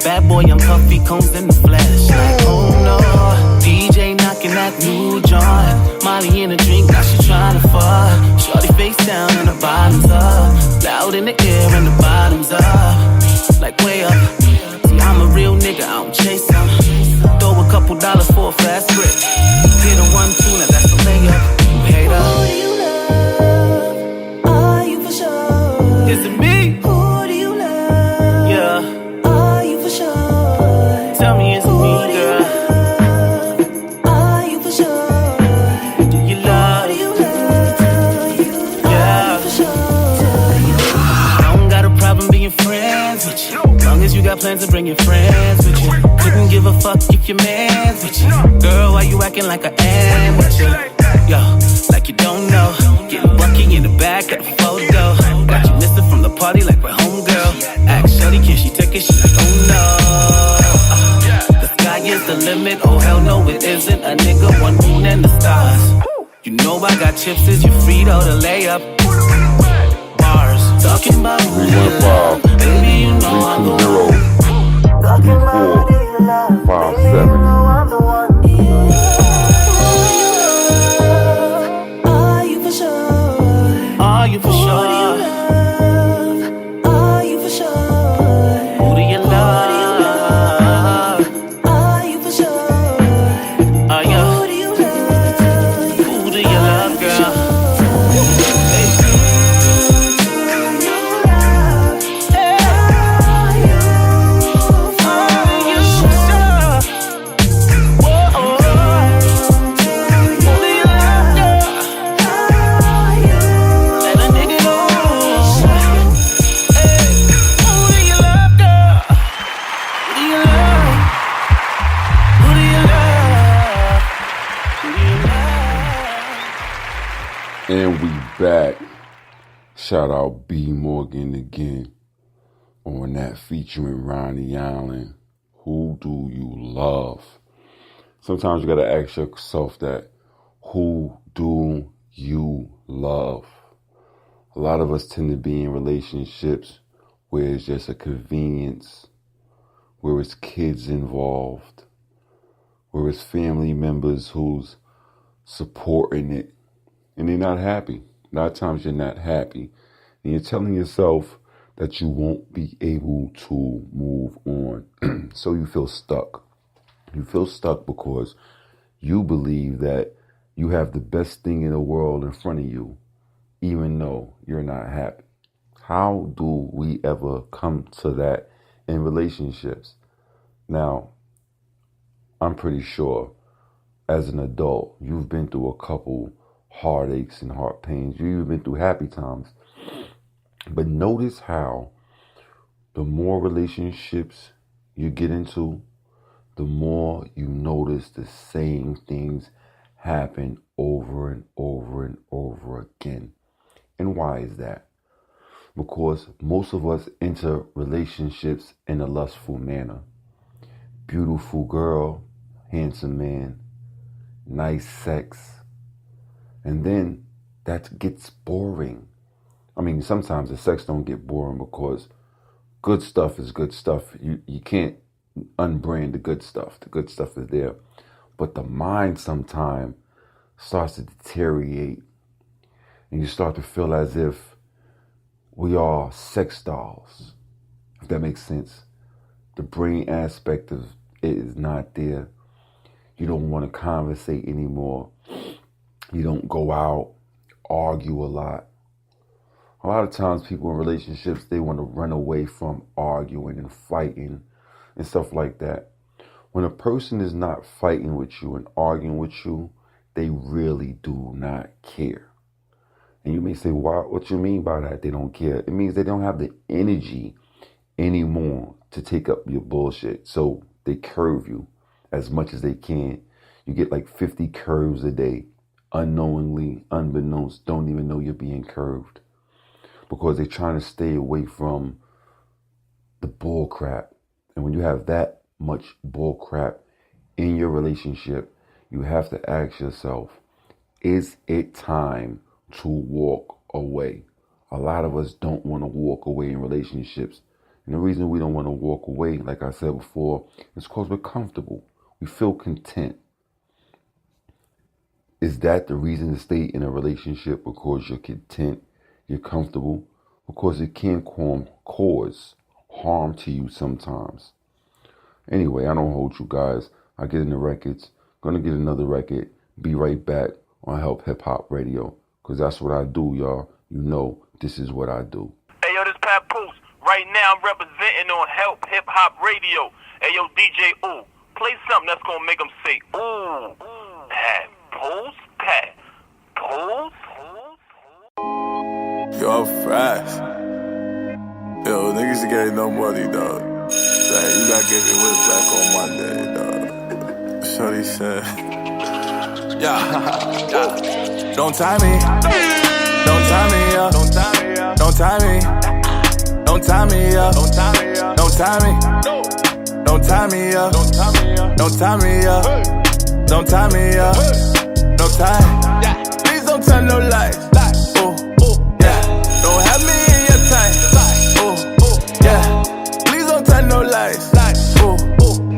Bad boy, I'm puffy combs in the flesh. Like, oh no, DJ knocking that new joint. Molly in a drink, now she tryna fuck. Shorty face down and the bottoms up. Loud in the air and the bottoms up. Like way up. See, I'm a real nigga, I don't chase them. Throw a couple dollars for a fast grip. Hit a 1-2, now that's the layup. You hater. Who do you love? Are you for sure? Is it me? Who do you love? Yeah. Are you for sure? Tell me, is it me, girl? Are you for sure? Do you love? Who do you love? Yeah. Are you for sure? I don't got a problem being friends with you. Long as you got plans to bring your friends with you. Couldn't give a fuck if your man's with you. Girl, why you acting like I am with you? Yo, like you don't know. Getting bucky in the back of the photo. Got you missing from the party like we're homegirl. Ask shorty, can she take it? She like, oh no. The sky is the limit. Oh hell no, it isn't. A nigga, one moon and the stars. You know I got chips, is you free though to lay up? Bars, talking about who you love. Baby, you know I'm the one. Talking about who you love. Baby, you know I'm the one. Are you for sure? Are you for sure? Are you for sure? Who do you love? Are you for sure? Are you? Who do you love? Who do you love, girl? And we back. Shout out B Morgan again on that featuring Ronnie Allen. Who do you love? Sometimes you gotta ask yourself that. Who do you love? A lot of us tend to be in relationships where it's just a convenience, where it's kids involved, where it's family members who's supporting it. And they're not happy. A lot of times you're not happy. And you're telling yourself that you won't be able to move on. So you feel stuck. You feel stuck because you believe that you have the best thing in the world in front of you, even though you're not happy. How do we ever come to that in relationships? Now, I'm pretty sure as an adult, you've been through a couple heartaches and heart pains. You've been through happy times. But notice how the more relationships you get into, the more you notice the same things happen over and over and over again. And why is that? Because most of us enter relationships in a lustful manner. Beautiful girl, handsome man, nice sex. And then that gets boring. I mean, sometimes the sex don't get boring because good stuff is good stuff. You can't unbrand the good stuff. The good stuff is there. But the mind sometimes starts to deteriorate. And you start to feel as if we are sex dolls. If that makes sense. The brain aspect of it is not there. You don't want to conversate anymore. You don't go out, argue a lot. A lot of times people in relationships, they want to run away from arguing and fighting and stuff like that. When a person is not fighting with you and arguing with you, they really do not care. And you may say, what you mean by that? They don't care. It means they don't have the energy anymore to take up your bullshit. So they curve you as much as they can. You get like 50 curves a day. Unknowingly, unbeknownst, don't even know you're being curved. Because they're trying to stay away from the bull crap. And when you have that much bull crap in your relationship, you have to ask yourself, is it time to walk away? A lot of us don't want to walk away in relationships. And the reason we don't want to walk away, like I said before, is because we're comfortable. We feel content. Is that the reason to stay in a relationship? Because you're content, you're comfortable? Because it can cause harm to you sometimes. Anyway, I don't hold you guys. I get in the records. Gonna get another record. Be right back on Help Hip Hop Radio. Because that's what I do, y'all. You know, this is what I do. Hey, yo, this Papoose. Right now, I'm representing on Help Hip Hop Radio. Hey, yo, DJ Ooh, play something that's gonna make them say, ooh, Papoose, Papoose. Yo, fast. Yo, niggas ain't no money, dog. Like, you gotta give your whip back on Monday, dog. Shorty said, yeah. Don't tie me. Don't tie me up. Don't tie me up. Don't tie me. Don't tie me up. Don't tie me up. Don't tie me. Don't tie me up. Don't tie me up. Don't tie me up. Don't tie me up. No tie. Please don't tell no lies. Oh, yeah. Don't have me in your time. Oh, yeah. Please don't tell no lies. Oh,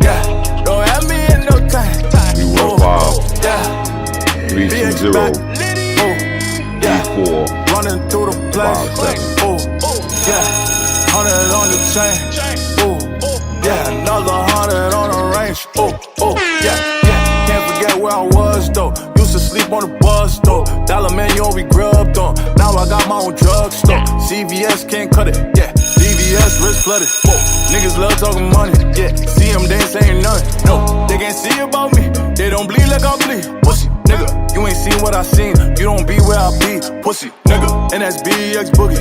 yeah. Don't have me in no time. We were 5, Yeah. 320, Yeah. 4, Running through the place. 5, 7. Oh, yeah. 100 on the chain. Oh, yeah. Another 100 on the range. Oh, yeah. Can't forget where I was though. Used to sleep on the bus though. Dollar man, you be grubbed on. Now I got my own drugstore. CVS can't cut it. Yeah. DVS wrist flooded. Whoa. Niggas love talking money. Yeah. See them, they ain't saying nothing. No, they can't see about me. They don't bleed like I bleed. Pussy, nigga. You ain't seen what I seen. You don't be where I be. Pussy, nigga. And that's BX Boogie.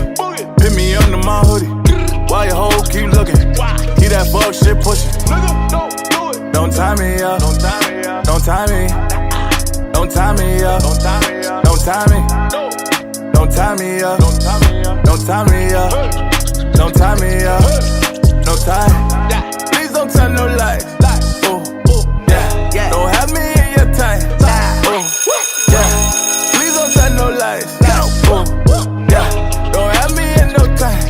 Hit me under my hoodie. Why your hoe keep looking? Keep that fuck shit pushing. Nigga, don't do it. Don't tie me up. Don't tie me up. Don't tie me. Don't tie me up. Don't tie me up. Don't tie me. Don't tie me up. Don't tie me up. Don't tie me up. Don't tie me up. No tie. Please don't tell no lies. Oh, yeah. Don't have me in your time. Oh, yeah. Please don't tell no lies. Oh, yeah. Don't have me in no time.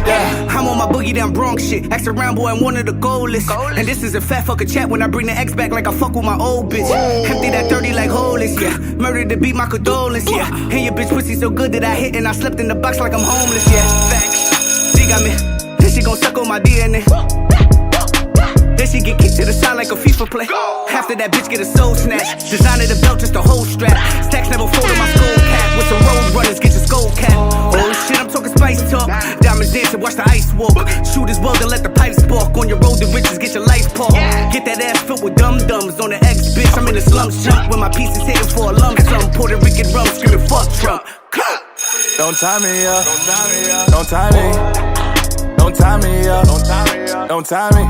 Yeah. I'm on my boogie down Bronx shit. Ask around, boy, I'm one of the goalless. And this is a fat fucker chat when I bring the X back like I fuck with my old bitch. Empty that 30 like holeless, yeah. Murder to beat my condolence, yeah. And your bitch pussy so good that I hit and I slept in the box like I'm homeless, yeah. Facts. She got me. Then she gon' suck on my DNA. Then she get kicked to the side like a FIFA play. After that bitch get a soul snatch. Designer the belt, just a whole strap. Stacks never fold on my skull cap. With some road runners, get your skull cap. Oh shit, I'm talking spice talk. Diamonds dancing, watch the ice walk. Shoot as well, then let the pipes spark. On your road to riches, get your life park. Get that ass filled with dum-dums. On the X, bitch, I'm in the slums chunk. When my piece is hitting for a lump sum. Puerto Rican rum, screaming fuck Trump. Don't tie me up. Don't tie me up. Don't tie me. Don't tie me up. Don't tie me up. Don't tie me.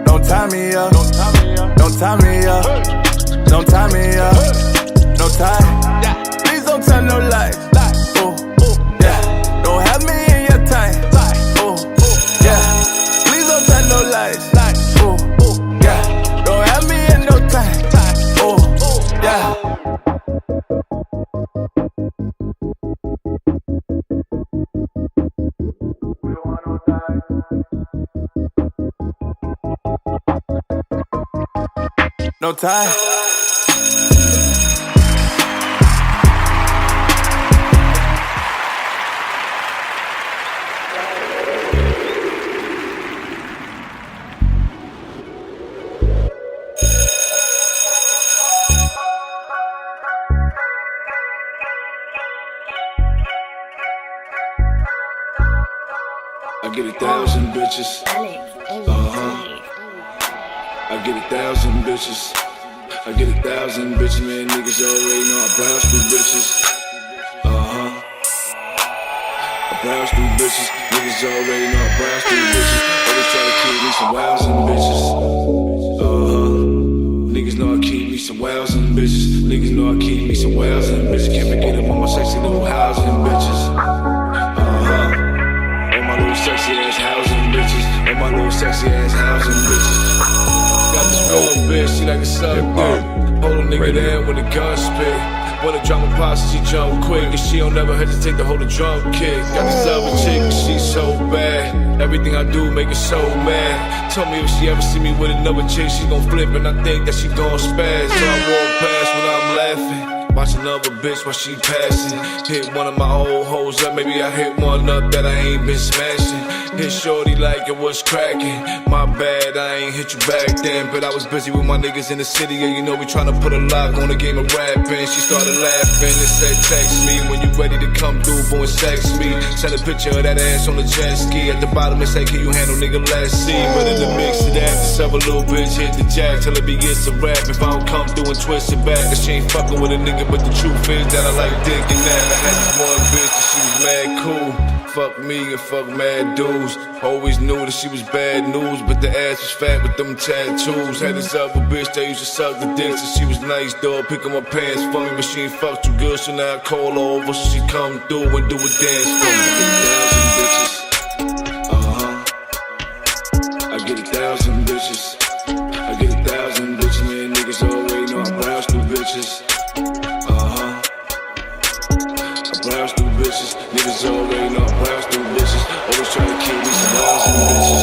Don't tie me up. Don't tie me up. Don't tie me up. Don't tie me up. No tie. Please don't tell no lies. Oh, yeah. Don't have me in your time. Oh, yeah. Please don't tell no lies. Oh, yeah. Don't have me in no time. Oh, yeah. No tie. I get 1,000 bitches. I get 1,000 bitches. I get 1,000 bitches, man. Niggas already know I browse through bitches. I browse through bitches. Niggas already know I browse through bitches. Always try to keep me some wows and bitches. Niggas know I keep me some wows and bitches. Niggas know I keep me some wows and bitches. Can't forget them on my sexy little housing bitches. On my little sexy ass housing bitches. On my little sexy ass housing bitches. Got this little bitch, she like a sub dick. Hold a nigga there with a gun spit. When the drama pops, she jump quick, and she don't never hesitate to hold a drum kick. Got this other chick, and she's so bad. Everything I do make her so mad. Told me if she ever see me with another chick, she gon' flip, and I think that she gon' spaz. So I walk past when I'm laughing. Watch another bitch while she passing. Hit one of my old hoes up, maybe I hit one up that I ain't been smashing. Hit shorty like it was cracking. My bad, I ain't hit you back then, but I was busy with my niggas in the city, and you know we tryna put a lock on the game of rapping. She started laughing and said, text me when you ready to come through, boy, sex me. Send a picture of that ass on the jet ski. At the bottom it say, can you handle nigga, let's see. But in the mix of that, this other little bitch hit the jack till it begins to rap. If I don't come through and twist it back, cause she ain't fucking with a nigga, but the truth is that I like dick and that. I had this one bitch that she was mad cool. Fuck me and fuck mad dudes. Always knew that she was bad news, but the ass was fat with them tattoos. Had this other bitch that used to suck the dick, so she was nice, dog. Pick up my pants for me, but she ain't fuck too good, so now I call her over so she come through and do a dance for me. I get 1,000 bitches. I get 1,000 bitches, man. Niggas already know I browse through bitches. I browse through bitches. Niggas already know I browse through bitches. Always trying to keep me some wows and bitches.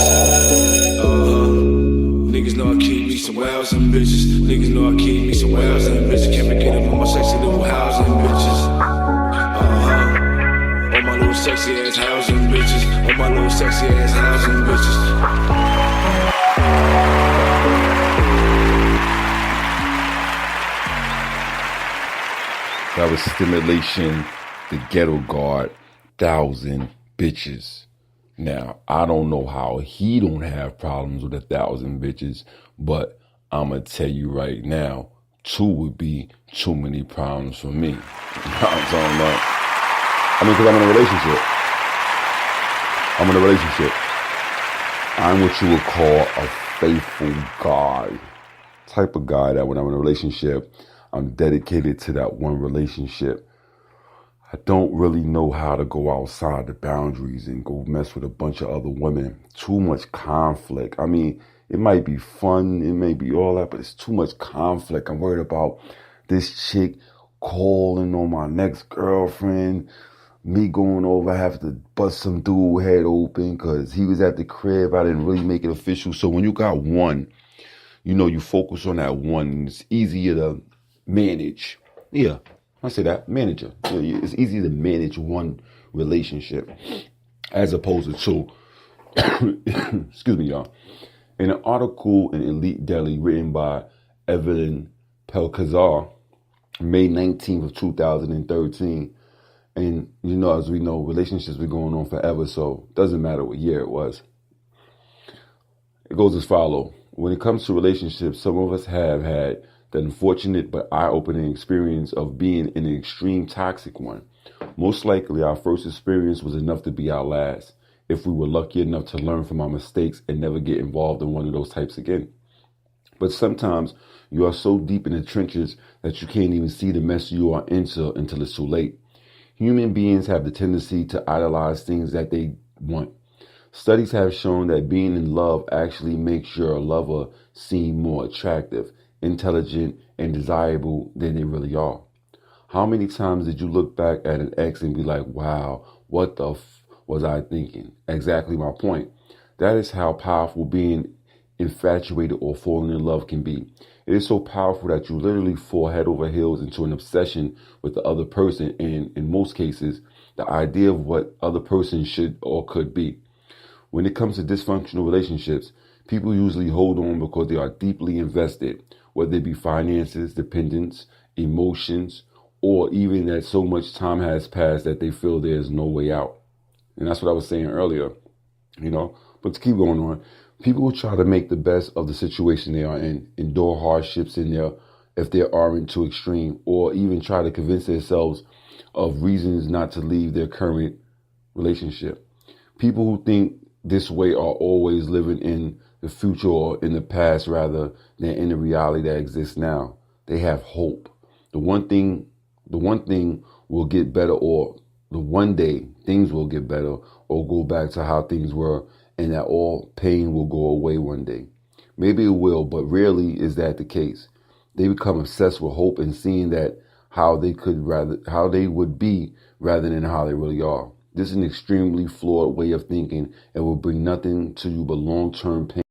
Niggas know I keep me some wows and bitches. Niggas know I keep me some wows and bitches. Can't forget them on my sexy little housing bitches. All my little sexy ass housing bitches. All my little sexy ass housing bitches. That was Stimulation, the Ghetto Guard, 1,000 bitches. Now, I don't know how he don't have problems with 1,000 bitches, but I'm going to tell you right now, 2 would be too many problems for me. You know what I'm talking about? I mean, because I'm in a relationship. I'm what you would call a faithful guy. Type of guy that when I'm in a relationship, I'm dedicated to that one relationship. I don't really know how to go outside the boundaries and go mess with a bunch of other women. Too much conflict. I mean, it might be fun, it may be all that, but it's too much conflict. I'm worried about this chick calling on my next girlfriend, me going over, have to bust some dude head open because he was at the crib. I didn't really make it official. So when you got one, you know, you focus on that one, and it's easier to manage. Yeah, I say that, manager. It's easy to manage one relationship as opposed to 2. Excuse me, y'all. In an article in Elite Daily written by Evelyn Pelkazar, May 19th of 2013, and you know, as we know, relationships been going on forever, so it doesn't matter what year it was. It goes as follows. When it comes to relationships, some of us have had the unfortunate but eye-opening experience of being in an extreme toxic one. Most likely, our first experience was enough to be our last, if we were lucky enough to learn from our mistakes and never get involved in one of those types again. But sometimes you are so deep in the trenches that you can't even see the mess you are into until it's too late. Human beings have the tendency to idolize things that they want. Studies have shown that being in love actually makes your lover seem more attractive, intelligent, and desirable than they really are. How many times did you look back at an ex and be like, wow, what the was I thinking? Exactly my point. That is how powerful being infatuated or falling in love can be. It is so powerful that you literally fall head over heels into an obsession with the other person, and in most cases, the idea of what other person should or could be. When it comes to dysfunctional relationships, people usually hold on because they are deeply invested, whether it be finances, dependence, emotions, or even that so much time has passed that they feel there is no way out. And that's what I was saying earlier, you know. But to keep going on, people will try to make the best of the situation they are in, endure hardships in there if they aren't too extreme, or even try to convince themselves of reasons not to leave their current relationship. People who think this way are always living in the future or in the past rather than in the reality that exists now. They have hope. The one thing will get better, or the one day things will get better or go back to how things were, and that all pain will go away one day. Maybe it will, but rarely is that the case. They become obsessed with hope and seeing that how they would be rather than how they really are. This is an extremely flawed way of thinking and will bring nothing to you but long-term pain.